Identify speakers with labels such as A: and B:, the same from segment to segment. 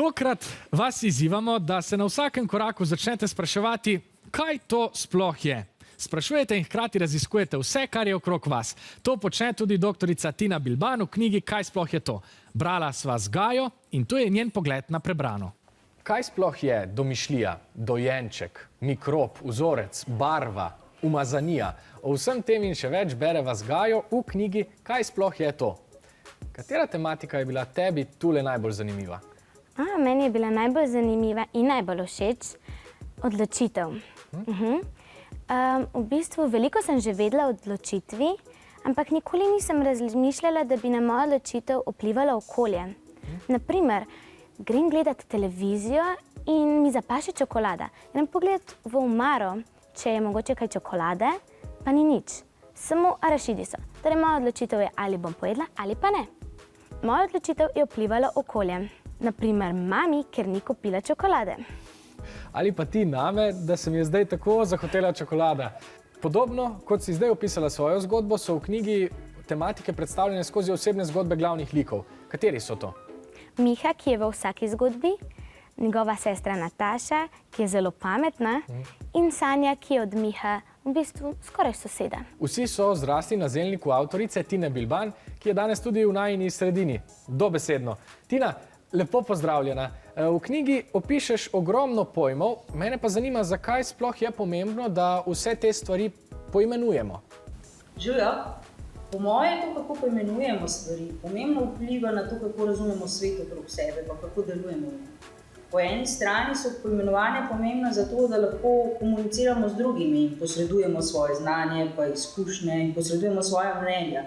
A: Tokrat vas izzivamo, da se na vsakem koraku začnete spraševati, kaj to sploh je. Sprašujete in hkrati raziskujete vse, kar je okrog vas. To počne tudi doktorica Tina Bilban v knjigi Kaj sploh je to? Brala sva z Gajo in to je njen pogled na prebrano. Kaj sploh je domišljija, dojenček, mikrob, vzorec, barva, umazanija? O vsem tem in še več bereva z Gajo v knjigi Kaj sploh je to? Katera tematika je bila tebi tule najbolj zanimiva?
B: Meni je bila najbolj zanimiva in najbolj všeč odločitev. V bistvu veliko sem že vedela o odločitvi, ampak nikoli nisem razmišljala, da bi na mojo odločitev vplivalo okolje. Naprimer, grem gledat televizijo in mi zapaše čokolada. Grem pogledat v omaro, če je mogoče kaj čokolade, pa ni nič. Samo arašidi so. Torej, moja odločitev je, ali bom pojedla ali pa ne. Moja odločitev je vplivalo okolje. Naprimer, mami, ker ni kupila čokolade.
A: Ali pa ti name, da se mi je zdaj tako zahotela čokolada. Podobno, kot si zdaj opisala svojo zgodbo, so v knjigi tematike predstavljene skozi osebne zgodbe glavnih likov. Kateri so to?
B: Miha, ki je v vsaki zgodbi, njegova sestra Nataša, ki je zelo pametna, in Sanja, ki je od Miha v bistvu skoraj soseda.
A: Vsi so zrasli na zelniku avtorice Tine Bilban, ki je danes tudi v najini sredini. Dobesedno. Tina, lepo pozdravljena. V knjigi opišeš ogromno pojmov, mene pa zanima, zakaj sploh je pomembno, da vse te stvari poimenujemo.
C: Živjo, po moje to, kako poimenujemo stvari, pomembno vpliva na to, kako razumemo svet okrog sebe, pa kako delujemo. Po eni strani so poimenovanja pomembna zato, da lahko komuniciramo z drugimi in posredujemo svoje znanje, pa izkušnje in posredujemo svoje mnenja.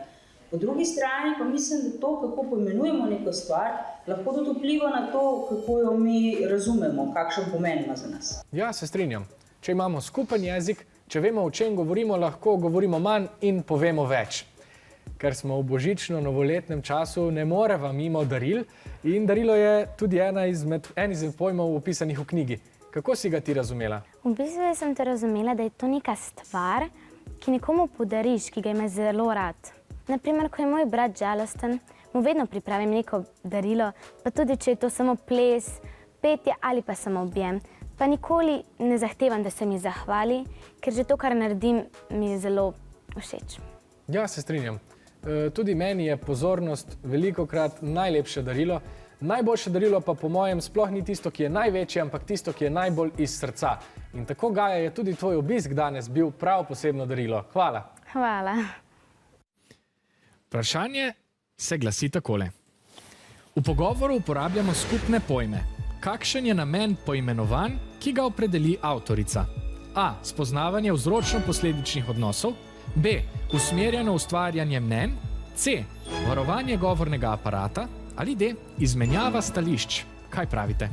C: Po drugi strani pa mislim, da to, kako poimenujemo neko stvar, lahko tudi vpliva na to, kako jo mi razumemo, kakšen pomen ima za nas.
A: Ja, se strinjam. Če imamo skupen jezik, če vemo, o čem govorimo, lahko govorimo manj in povemo več. Ker smo v božično-novoletnem času, ne moreva mimo daril in darilo je tudi en izmed pojmov opisanih v knjigi. Kako si ga ti razumela?
B: V bistvu sem to razumela, da je to neka stvar, ki nekomu podariš, ki ga ima zelo rad. Naprimer, ko je moj brat žalosten, mu vedno pripravim neko darilo, pa tudi, če je to samo ples, petje ali pa samo objem. Pa nikoli ne zahtevam, da se mi zahvali, ker že to, kar naredim, mi je zelo všeč.
A: Ja, se strinjam. Tudi meni je pozornost velikokrat najlepše darilo. Najboljše darilo pa po mojem sploh ni tisto, ki je največje, ampak tisto, ki je najbolj iz srca. In tako, Gaja, je tudi tvoj obisk danes bil prav posebno darilo. Hvala.
B: Hvala.
A: Vprašanje se glasi takole. V pogovoru uporabljamo skupne pojme. Kakšen je namen poimenovanj, ki ga opredeli avtorica? A. Spoznavanje vzročno-posledičnih odnosov. B. Usmerjeno ustvarjanje mnenj. C. Varovanje govornega aparata. Ali D. Izmenjava stališč. Kaj pravite?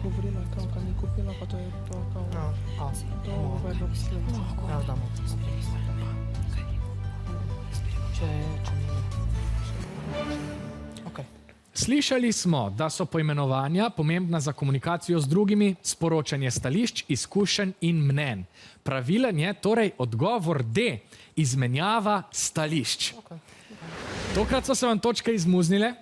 D: Govorila je kao, kad ni kupila, pa to je to kao... To uvedlo posledice.
E: Ja, damo.
A: Slišali smo, da so poimenovanja pomembna za komunikacijo z drugimi, sporočanje stališč, izkušenj in mnenj. Pravilen je torej odgovor D. Izmenjava stališč. Tokrat so se vam točke izmuznile.